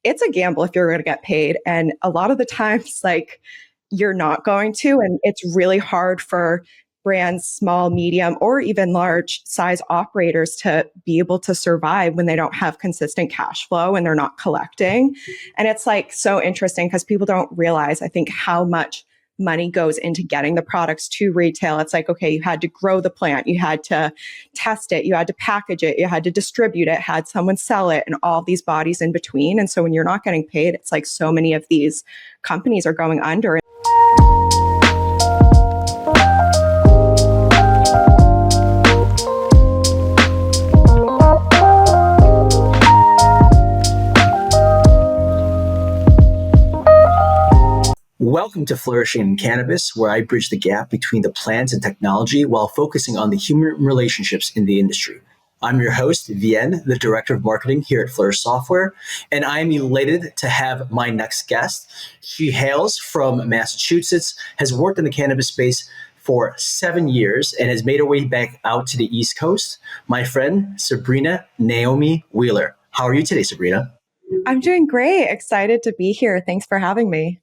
it's a gamble if you're going to get paid. And a lot of the times, like, you're not going to. And it's really hard for brands, small, medium, or even large size operators to be able to survive when they don't have consistent cash flow and they're not collecting. And it's like so interesting because people don't realize, I think, how much money goes into getting the products to retail. It's like, okay, you had to grow the plant, you had to test it, you had to package it, you had to distribute it, had someone sell it, and all these bodies in between. And so when you're not getting paid, it's like so many of these companies are going under. Welcome to Flourishing in Cannabis, where I bridge the gap between the plants and technology while focusing on the human relationships in the industry. I'm your host, Vien, the Director of Marketing here at Flourish Software, and I'm elated to have my next guest. She hails from Massachusetts, has worked in the cannabis space for 7 years, and has made her way back out to the East Coast. My friend, Sabrina Naomi Wheeler. How are you today, Sabrina? I'm doing great. Excited to be here. Thanks for having me.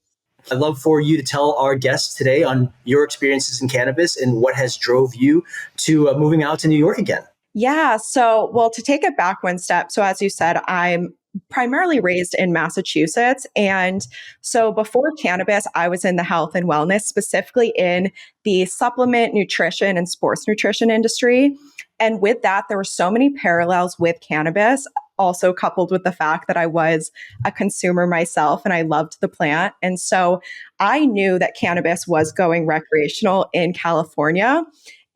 I'd love for you to tell our guests today on your experiences in cannabis and what has drove you to moving out to New York again. Yeah. So, well, to take it back one step. So as you said, I'm primarily raised in Massachusetts. And so before cannabis, I was in the health and wellness, specifically in the supplement, nutrition, and sports nutrition industry. And with that, there were so many parallels with cannabis, also coupled with the fact that I was a consumer myself and I loved the plant. And so I knew that cannabis was going recreational in California.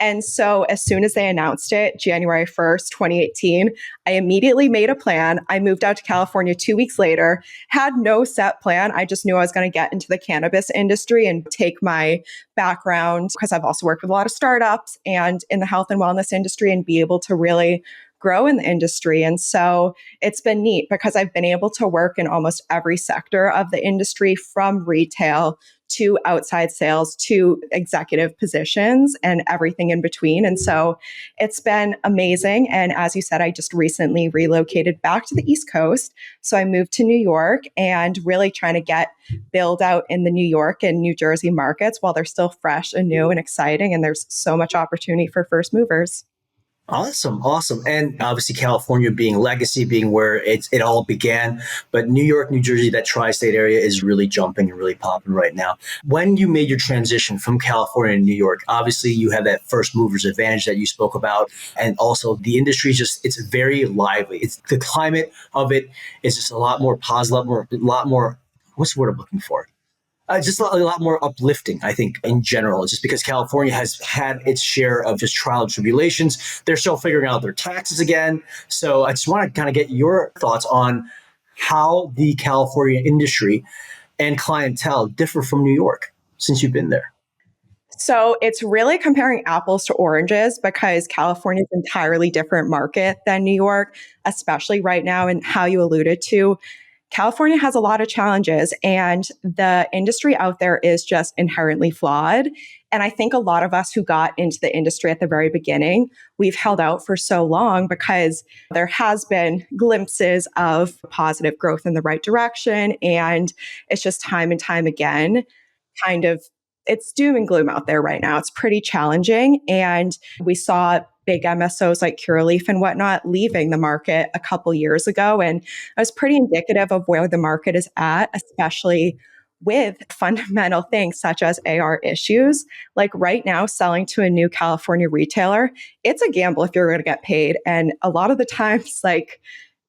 And so as soon as they announced it, January 1st, 2018, I immediately made a plan. I moved out to California 2 weeks later, had no set plan. I just knew I was going to get into the cannabis industry and take my background, because I've also worked with a lot of startups and in the health and wellness industry, and be able to really grow in the industry. And so it's been neat because I've been able to work in almost every sector of the industry, from retail to outside sales to executive positions and everything in between. And so it's been amazing. And as you said, I just recently relocated back to the East Coast. So I moved to New York and really trying to build out in the New York and New Jersey markets while they're still fresh and new and exciting. And there's so much opportunity for first movers. Awesome. And obviously California being legacy, being where it all began. But New York, New Jersey, that tri-state area is really jumping and really popping right now. When you made your transition from California to New York, obviously you have that first mover's advantage that you spoke about. And also the industry it's very lively. It's the climate of it is just a lot more positive, a lot more, what's the word I'm looking for? Just a lot more uplifting, I think, in general, just because California has had its share of just trial and tribulations. They're still figuring out their taxes again. So I just want to kind of get your thoughts on how the California industry and clientele differ from New York since you've been there. So it's really comparing apples to oranges, because California is an entirely different market than New York, especially right now. And how you alluded to, California has a lot of challenges, and the industry out there is just inherently flawed. And I think a lot of us who got into the industry at the very beginning, we've held out for so long because there has been glimpses of positive growth in the right direction. And it's just time and time again, it's doom and gloom out there right now. It's pretty challenging. And we saw big MSOs like Curaleaf and whatnot leaving the market a couple years ago. And it was pretty indicative of where the market is at, especially with fundamental things such as AR issues. Like right now, selling to a new California retailer, it's a gamble if you're going to get paid. And a lot of the times, like,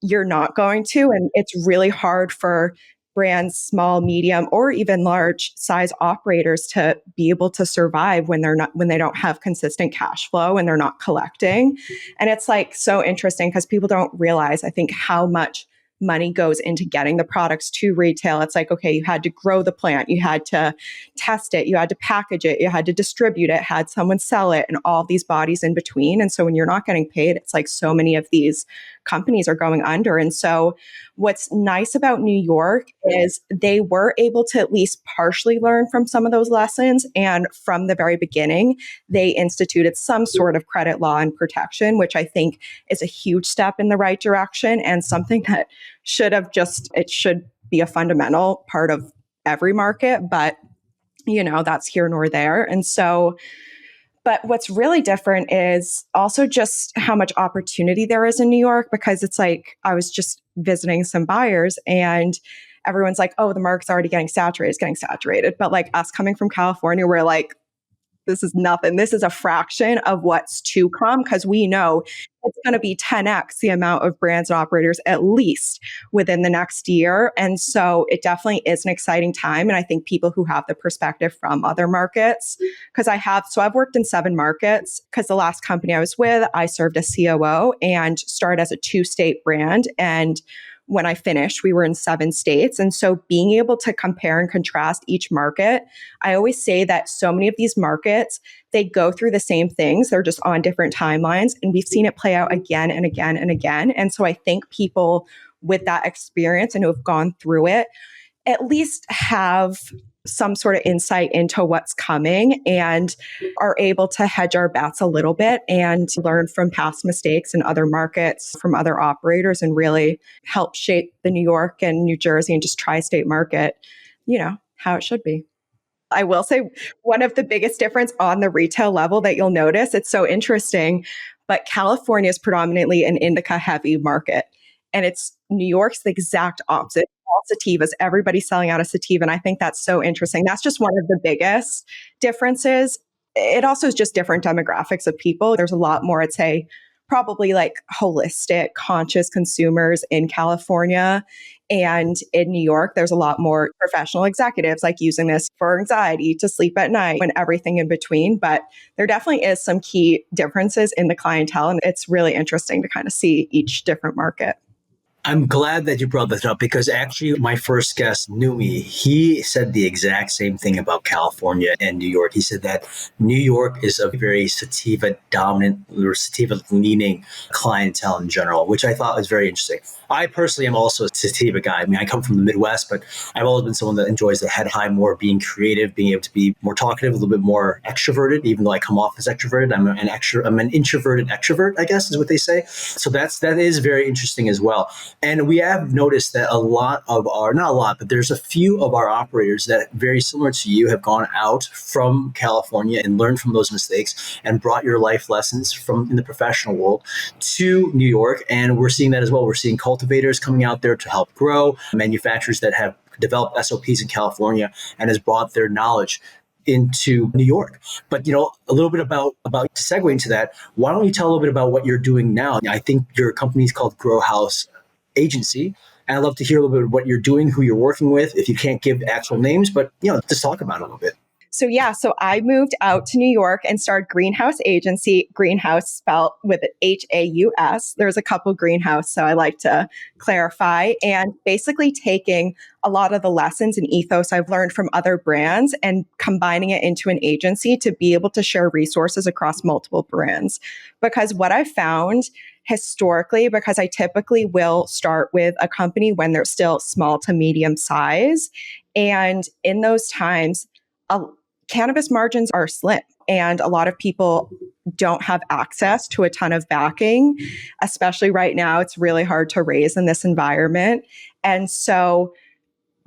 you're not going to. And it's really hard for brands, small, medium, or even large size operators to be able to survive when they don't have consistent cash flow and they're not collecting. And it's like so interesting because people don't realize, I think, how much money goes into getting the products to retail. It's like, okay, you had to grow the plant, you had to test it, you had to package it, you had to distribute it, had someone sell it, and all these bodies in between. And so when you're not getting paid, it's like so many of these companies are going under. And so what's nice about New York is they were able to at least partially learn from some of those lessons. And from the very beginning, they instituted some sort of credit law and protection, which I think is a huge step in the right direction and something that it should be a fundamental part of every market. But, that's here nor there. And so, but what's really different is also just how much opportunity there is in New York, because it's like I was just visiting some buyers and everyone's like, oh, the market's already getting saturated, it's getting saturated. But like us coming from California, we're like, this is nothing. This is a fraction of what's to come because we know it's going to be 10x the amount of brands and operators at least within the next year. And so it definitely is an exciting time. And I think people who have the perspective from other markets, because I've worked in 7 markets because the last company I was with, I served as COO and started as a 2-state brand. And when I finished, we were in 7 states. And so being able to compare and contrast each market, I always say that so many of these markets, they go through the same things. They're just on different timelines. And we've seen it play out again and again and again. And so I think people with that experience and who have gone through it at least have some sort of insight into what's coming and are able to hedge our bets a little bit and learn from past mistakes in other markets from other operators and really help shape the New York and New Jersey and just tri-state market, how it should be. I will say one of the biggest difference on the retail level that you'll notice, it's so interesting, but California is predominantly an indica heavy market. And New York's the exact opposite. All sativas, everybody's selling out of sativa. And I think that's so interesting. That's just one of the biggest differences. It also is just different demographics of people. There's a lot more, I'd say, probably like holistic, conscious consumers in California. And in New York, there's a lot more professional executives like using this for anxiety, to sleep at night, and everything in between. But there definitely is some key differences in the clientele. And it's really interesting to kind of see each different market. I'm glad that you brought this up because actually my first guest, Naomi, he said the exact same thing about California and New York. He said that New York is a very sativa dominant or sativa leaning clientele in general, which I thought was very interesting. I personally am also a sativa guy. I mean, I come from the Midwest, but I've always been someone that enjoys the head high more, being creative, being able to be more talkative, a little bit more extroverted, even though I come off as extroverted. I'm an introverted extrovert, I guess is what they say. So that is very interesting as well. And we have noticed that but there's a few of our operators that very similar to you have gone out from California and learned from those mistakes and brought your life lessons from in the professional world to New York. And we're seeing that as well. We're seeing cultivators coming out there to help grow, manufacturers that have developed SOPs in California and has brought their knowledge into New York. But, a little bit about to segue into that, why don't you tell a little bit about what you're doing now? I think your company is called GreenHaus Agency. And I'd love to hear a little bit of what you're doing, who you're working with, if you can't give actual names, but, just talk about it a little bit. So I moved out to New York and started GreenHaus Agency. GreenHaus spelled with an HAUS. There's a couple GreenHaus, so I like to clarify. And basically taking a lot of the lessons and ethos I've learned from other brands and combining it into an agency to be able to share resources across multiple brands. Because what I found historically, because I typically will start with a company when they're still small to medium size. And in those times, cannabis margins are slim and a lot of people don't have access to a ton of backing, especially right now. It's really hard to raise in this environment. And so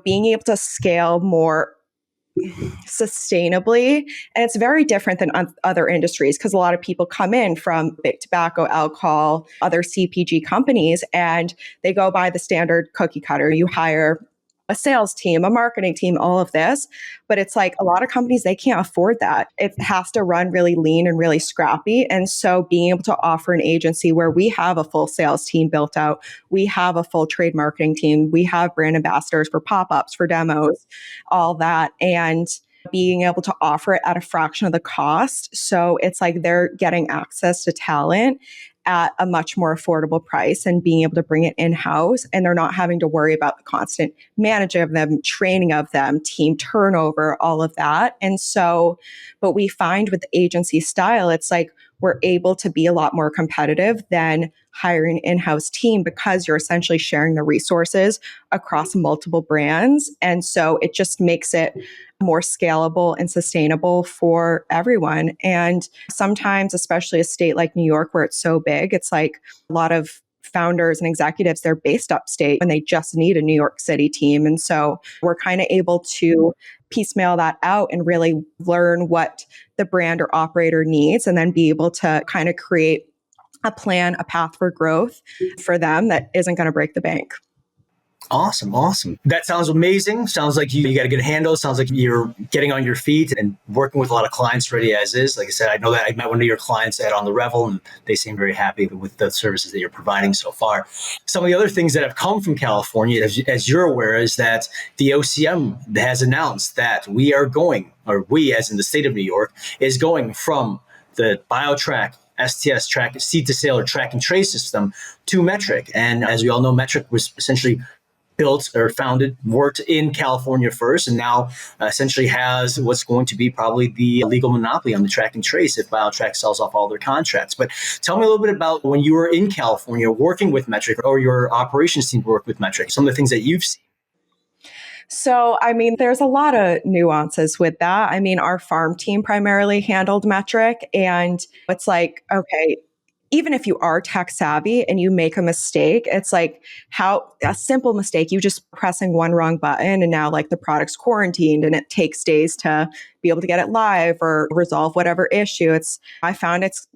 being able to scale more sustainably, and it's very different than other industries because a lot of people come in from big tobacco, alcohol, other CPG companies, and they go by the standard cookie cutter. You hire a sales team, a marketing team, all of this. But it's like a lot of companies, they can't afford that. It has to run really lean and really scrappy. And so being able to offer an agency where we have a full sales team built out, we have a full trade marketing team, we have brand ambassadors for pop-ups, for demos, all that. And being able to offer it at a fraction of the cost. So it's like they're getting access to talent at a much more affordable price and being able to bring it in-house, and they're not having to worry about the constant managing of them, training of them, team turnover, all of that. And so, but we find with the agency style, it's like we're able to be a lot more competitive than hiring an in-house team because you're essentially sharing the resources across multiple brands. And so it just makes it more scalable and sustainable for everyone. And sometimes, especially a state like New York, where it's so big, it's like a lot of founders and executives, they're based upstate and they just need a New York City team. And so we're kind of able to piecemeal that out and really learn what the brand or operator needs and then be able to kind of create a plan, a path for growth for them that isn't going to break the bank. Awesome. Awesome. That sounds amazing. Sounds like you got a good handle. Sounds like you're getting on your feet and working with a lot of clients already as is. Like I said, I know that I met one of your clients at On the Revel and they seem very happy with the services that you're providing so far. Some of the other things that have come from California, as you're aware, is that the OCM has announced that we are going, or we as in the state of New York, is going from the BioTrack STS track, seed to sale or track and trace system to Metrc. And as we all know, Metrc was essentially built or founded, worked in California first, and now essentially has what's going to be probably the legal monopoly on the track and trace if BioTrack sells off all their contracts. But tell me a little bit about when you were in California working with Metrc or your operations team worked with Metrc, some of the things that you've seen. So, I mean, there's a lot of nuances with that. I mean, our farm team primarily handled Metrc, and it's like, okay, even if you are tech savvy and you make a mistake, it's like how a simple mistake, you just pressing one wrong button and now like the product's quarantined and it takes days to be able to get it live or resolve whatever issue. I found it's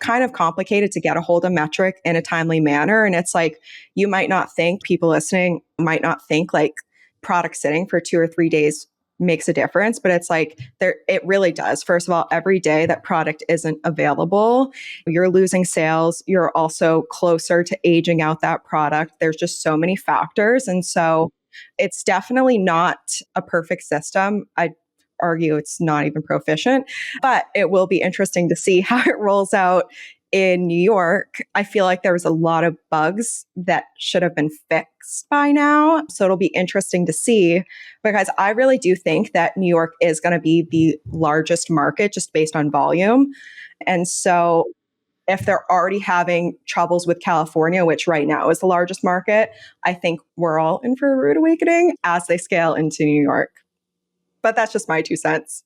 kind of complicated to get a hold of Metrc in a timely manner. And it's like, you might not think, people listening might not think like product sitting for 2 or 3 days makes a difference, but it's like it really does. First of all, every day that product isn't available, you're losing sales. You're also closer to aging out that product. There's just so many factors. And so it's definitely not a perfect system. I argue it's not even proficient, but it will be interesting to see how it rolls out in New York. I feel like there was a lot of bugs that should have been fixed by now. So it'll be interesting to see because I really do think that New York is going to be the largest market just based on volume. And so if they're already having troubles with California, which right now is the largest market, I think we're all in for a rude awakening as they scale into New York. But that's just my 2 cents.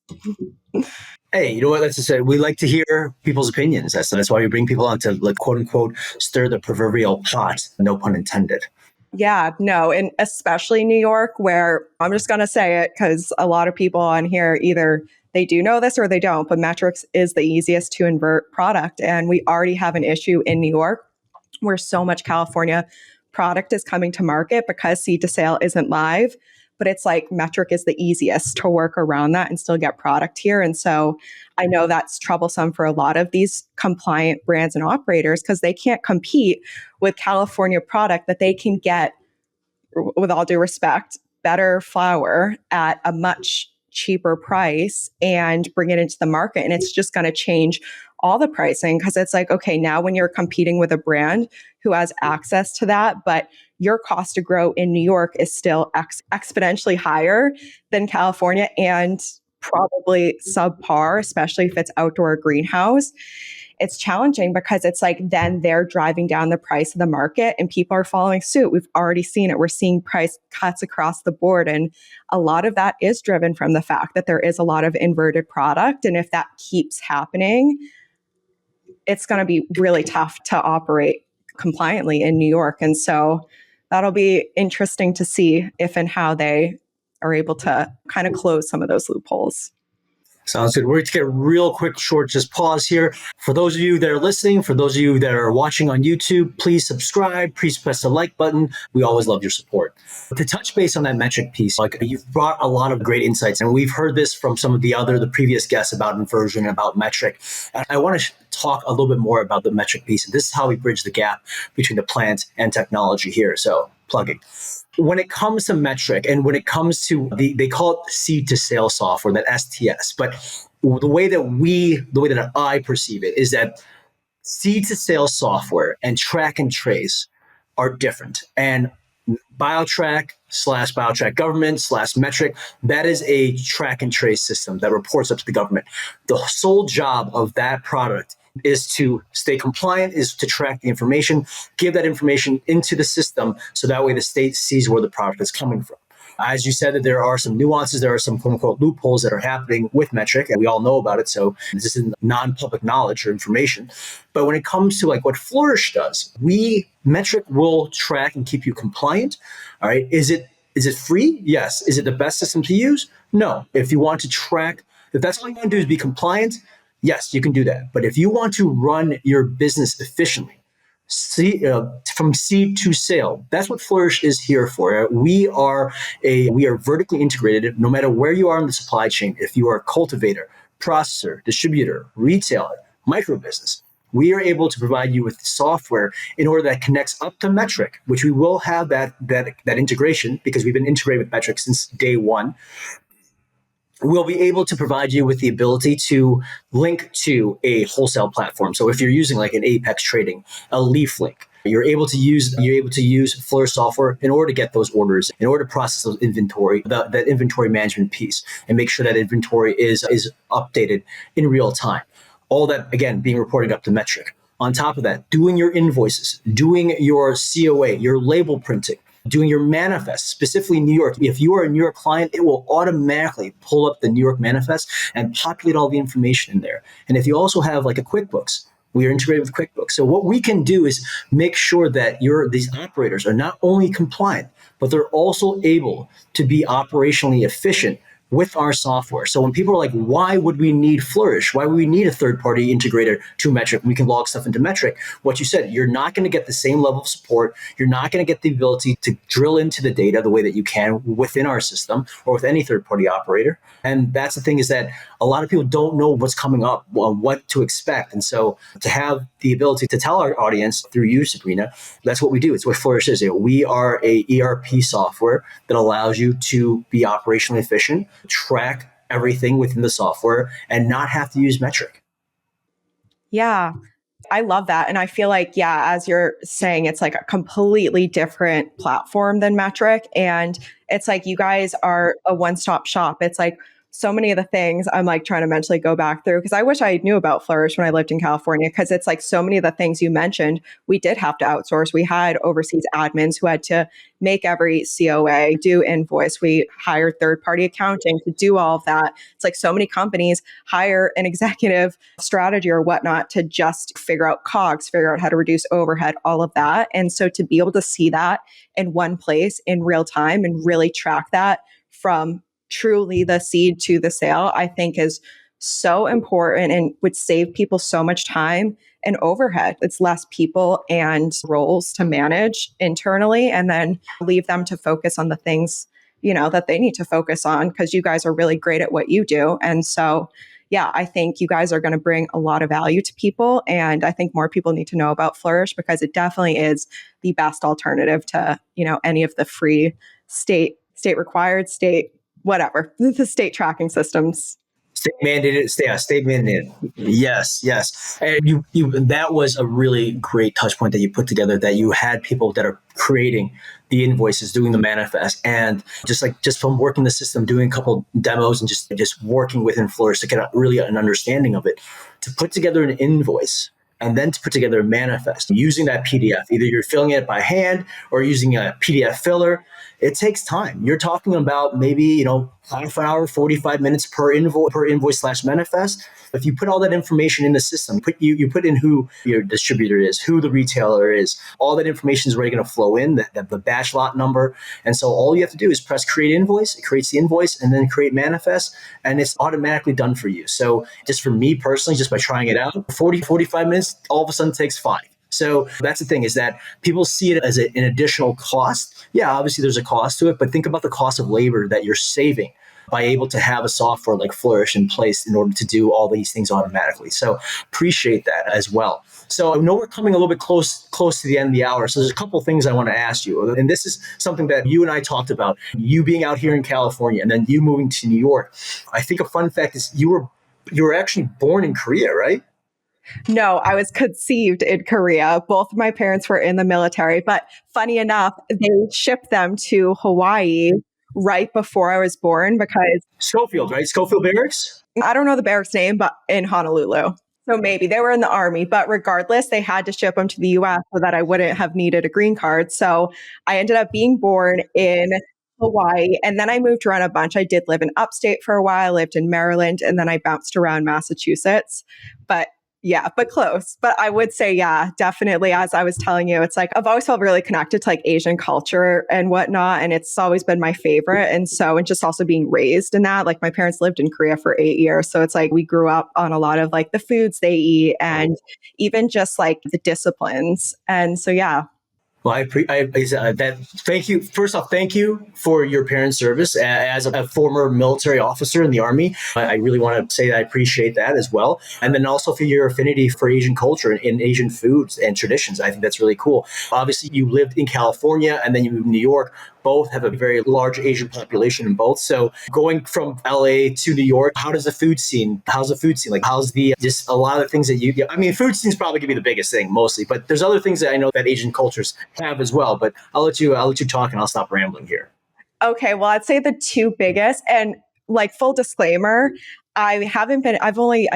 Hey, you know what? That's just it. We like to hear people's opinions. That's why we bring people on to, like, quote unquote, stir the proverbial pot, no pun intended. Yeah, no, and especially New York, where I'm just going to say it because a lot of people on here either they do know this or they don't, but Metrc is the easiest to invert product. And we already have an issue in New York where so much California product is coming to market because seed to sale isn't live. But it's like Metrc is the easiest to work around that and still get product here. And so I know that's troublesome for a lot of these compliant brands and operators because they can't compete with California product that they can get, with all due respect, better flower at a much cheaper price and bring it into the market. And it's just going to change all the pricing because it's like, okay, now when you're competing with a brand who has access to that, but your cost to grow in New York is still exponentially higher than California and probably subpar, especially if it's outdoor or greenhouse. It's challenging because it's like then they're driving down the price of the market and people are following suit. We've already seen it. We're seeing price cuts across the board. And a lot of that is driven from the fact that there is a lot of inverted product. And if that keeps happening, it's going to be really tough to operate compliantly in New York. And so that'll be interesting to see if and how they are able to kind of close some of those loopholes. Sounds good. We're going to get a real quick, short, just pause here. For those of you that are listening, for those of you that are watching on YouTube, please subscribe, please press the like button. We always love your support. To touch base on that Metrc piece, like you've brought a lot of great insights, and we've heard this from some of the previous guests about inversion, about Metrc. And I want to talk a little bit more about the Metrc piece. And this is how we bridge the gap between the plant and technology here. So plugging. When it comes to Metrc and when it comes to they call it seed to sale software, that STS, but the way that I perceive it is that seed to sale software and track and trace are different. And BioTrack/BioTrack government/Metrc, that is a track and trace system that reports up to the government. The sole job of that product is to stay compliant, is to track the information, give that information into the system so that way the state sees where the product is coming from. As you said, that there are some nuances, there are some quote unquote loopholes that are happening with Metrc, and we all know about it. So this is non-public knowledge or information. But when it comes to like what Flourish does, Metrc will track and keep you compliant. All right. Is it free? Yes. Is it the best system to use? No. If you want to track, if that's all you want to do is be compliant, yes, you can do that. But if you want to run your business efficiently, from seed to sale, that's what Flourish is here for. We are vertically integrated. No matter where you are in the supply chain, if you are a cultivator, processor, distributor, retailer, micro business, we are able to provide you with software in order that connects up to Metrc, which we will have that integration because we've been integrated with Metrc since day one. We'll be able to provide you with the ability to link to a wholesale platform. So if you're using like an Apex Trading, a LeafLink, you're able to use Flourish software in order to get those orders, in order to process those inventory, that inventory management piece, and make sure that inventory is updated in real time. All that, again, being reported up to Metrc. On top of that, doing your invoices, doing your COA, your label printing, doing your manifest, specifically New York. If you are a New York client, it will automatically pull up the New York manifest and populate all the information in there. And if you also have like a QuickBooks, we are integrated with QuickBooks. So what we can do is make sure that these operators are not only compliant, but they're also able to be operationally efficient with our software. So when people are like, why would we need Flourish? Why would we need a third-party integrator to Metrc? We can log stuff into Metrc. What you said, you're not going to get the same level of support. You're not going to get the ability to drill into the data the way that you can within our system or with any third-party operator. And that's the thing, is that a lot of people don't know what's coming up, what to expect. And so to have the ability to tell our audience through you, Sabrina, that's what we do. It's what Flourish is. We are a ERP software that allows you to be operationally efficient, track everything within the software, and not have to use Metrc. Yeah, I love that. And I feel like, yeah, as you're saying, it's like a completely different platform than Metrc. And it's like you guys are a one-stop shop. It's like so many of the things I'm like trying to mentally go back through, because I wish I knew about Flourish when I lived in California, because it's like so many of the things you mentioned, we did have to outsource. We had overseas admins who had to make every COA, do invoice. We hired third-party accounting to do all of that. It's like so many companies hire an executive strategy or whatnot to just figure out COGS, figure out how to reduce overhead, all of that. And so to be able to see that in one place in real time and really track that from truly the seed to the sale, I think is so important and would save people so much time and overhead. It's less people and roles to manage internally, and then leave them to focus on the things, that they need to focus on, because you guys are really great at what you do. And so, yeah, I think you guys are going to bring a lot of value to people. And I think more people need to know about Flourish, because it definitely is the best alternative to, any of the free state required, whatever, the state tracking systems. State mandated. Yes. And you that was a really great touch point that you put together, that you had people that are creating the invoices, doing the manifest, and just from working the system, doing a couple demos and just working within Flourish to get really an understanding of it, to put together an invoice and then to put together a manifest using that PDF. Either you're filling it by hand or using a PDF filler. It takes time. You're talking about maybe, half an hour, 45 minutes per invoice / manifest. If you put all that information in the system, you put in who your distributor is, who the retailer is, all that information is already going to flow in, the batch lot number. And so all you have to do is press create invoice. It creates the invoice, and then create manifest, and it's automatically done for you. So just for me personally, just by trying it out, 45 minutes, all of a sudden takes 5. So that's the thing, is that people see it as an additional cost. Yeah, obviously there's a cost to it, but think about the cost of labor that you're saving by able to have a software like Flourish in place in order to do all these things automatically. So appreciate that as well. So I know we're coming a little bit close to the end of the hour. So there's a couple of things I want to ask you. And this is something that you and I talked about, you being out here in California and then you moving to New York. I think a fun fact is you were actually born in Korea, right? No, I was conceived in Korea. Both of my parents were in the military, but funny enough, they shipped them to Hawaii right before I was born, because Schofield, right? Schofield Barracks? I don't know the barracks name, but in Honolulu. So maybe they were in the army, but regardless, they had to ship them to the US so that I wouldn't have needed a green card. So I ended up being born in Hawaii, and then I moved around a bunch. I did live in upstate for a while, I lived in Maryland, and then I bounced around Massachusetts. But yeah, but close. But I would say, yeah, definitely. As I was telling you, it's like I've always felt really connected to like Asian culture and whatnot. And it's always been my favorite. And so, and just also being raised in that, like my parents lived in Korea for 8 years. So it's like we grew up on a lot of like the foods they eat and even just like the disciplines. And so, yeah. Well, that. Thank you. First off, thank you for your parents' service as a former military officer in the Army. I really want to say that I appreciate that as well, and then also for your affinity for Asian culture and Asian foods and traditions. I think that's really cool. Obviously, you lived in California and then you moved to New York. Both have a very large Asian population in both. So going from LA to New York, how's the food scene? Like, how's just a lot of things that I mean, food scene is probably gonna be the biggest thing mostly, but there's other things that I know that Asian cultures have as well. But I'll let you talk and I'll stop rambling here. Okay, well, I'd say the two biggest, and like full disclaimer, I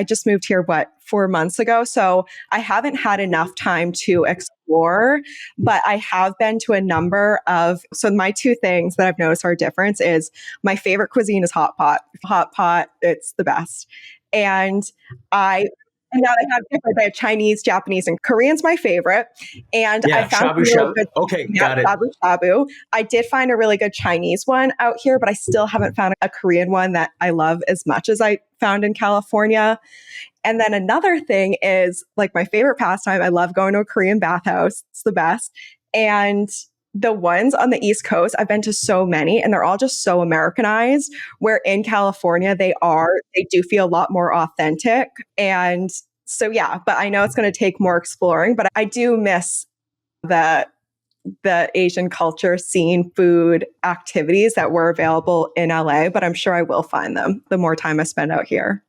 just moved here, 4 months ago. So I haven't had enough time to explore, but I have been to a number so my two things that I've noticed are a difference is my favorite cuisine is hot pot. Hot pot, it's the best. And and now they have Chinese, Japanese, and Korean's my favorite. And Yeah, I found shabu some really shabu. good, Okay, yeah, got it. shabu shabu. I did find a really good Chinese one out here, but I still haven't found a Korean one that I love as much as I found in California. And then another thing is like my favorite pastime. I love going to a Korean bathhouse. It's the best. And the ones on the East Coast, I've been to so many and they're all just so Americanized, where in California, they do feel a lot more authentic. And so, yeah, but I know it's going to take more exploring, but I do miss the Asian culture scene, food, activities that were available in LA, but I'm sure I will find them the more time I spend out here.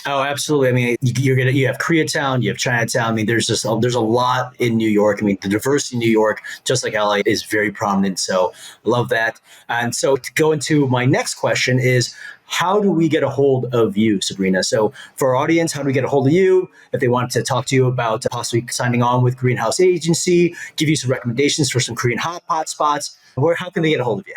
Oh, absolutely. I mean, you have Koreatown, you have Chinatown. I mean, there's a lot in New York. I mean, the diversity in New York, just like LA, is very prominent. So love that. And so to go into my next question is, how do we get a hold of you, Sabrina? So for our audience, how do we get a hold of you? If they want to talk to you about possibly signing on with GreenHaus Agency, give you some recommendations for some Korean hot pot spots, how can they get a hold of you?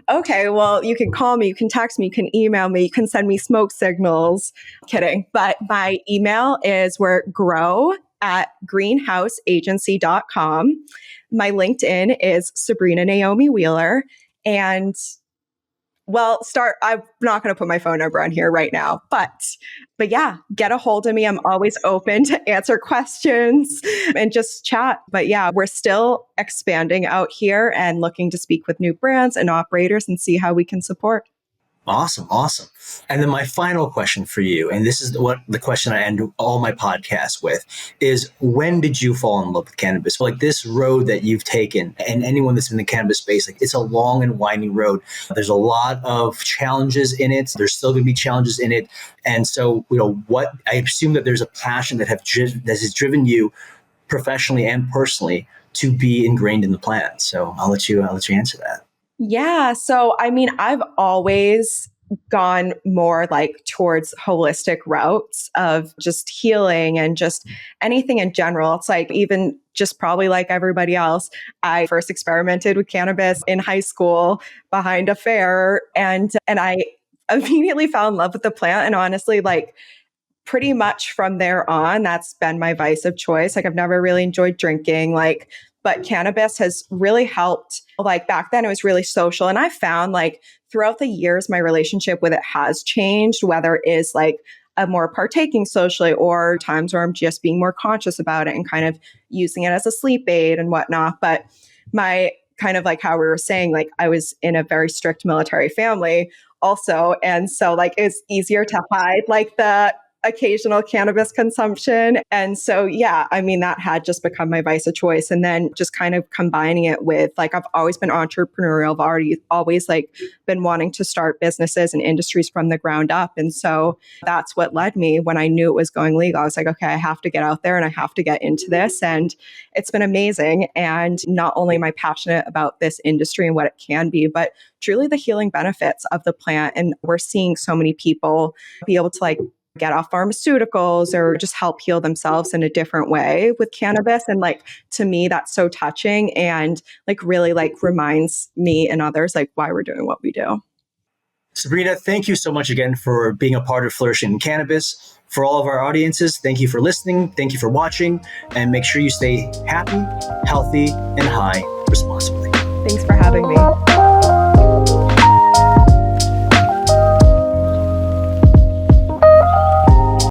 Okay, well, you can call me, you can text me, you can email me, you can send me smoke signals. Kidding. But my email is grow@greenhouseagency.com. My LinkedIn is Sabrina Naomi Wheeler. And I'm not going to put my phone number on here right now, but yeah, get a hold of me. I'm always open to answer questions and just chat. But yeah, we're still expanding out here and looking to speak with new brands and operators and see how we can support. Awesome. And then my final question for you, and this is what the question I end all my podcasts with, is when did you fall in love with cannabis? Like this road that you've taken, and anyone that's in the cannabis space, like it's a long and winding road. There's a lot of challenges in it. There's still going to be challenges in it. And so, what I assume that there's a passion that has driven you professionally and personally to be ingrained in the plant. So I'll let you answer that. Yeah. So, I mean, I've always gone more like towards holistic routes of just healing and just anything in general. It's like, even just probably like everybody else, I first experimented with cannabis in high school behind a fair, and I immediately fell in love with the plant. And honestly, like, pretty much from there on, that's been my vice of choice. Like, I've never really enjoyed drinking, but cannabis has really helped. Like, back then it was really social. And I found like throughout the years, my relationship with it has changed, whether it is like a more partaking socially or times where I'm just being more conscious about it and kind of using it as a sleep aid and whatnot. But my kind of like how we were saying, like I was in a very strict military family also. And so like it's easier to hide like the occasional cannabis consumption. And so, yeah, I mean, that had just become my vice of choice. And then just kind of combining it with like, I've always been entrepreneurial. I've always like been wanting to start businesses and industries from the ground up. And so that's what led me when I knew it was going legal. I was like, okay, I have to get out there and I have to get into this. And it's been amazing. And not only am I passionate about this industry and what it can be, but truly the healing benefits of the plant. And we're seeing so many people be able to like get off pharmaceuticals or just help heal themselves in a different way with cannabis. And like, to me, that's so touching and like really like reminds me and others like why we're doing what we do. Sabrina, thank you so much again for being a part of Flourishing in Cannabis. For all of our audiences, thank you for listening. Thank you for watching, and make sure you stay happy, healthy, and high responsibly. Thanks for having me.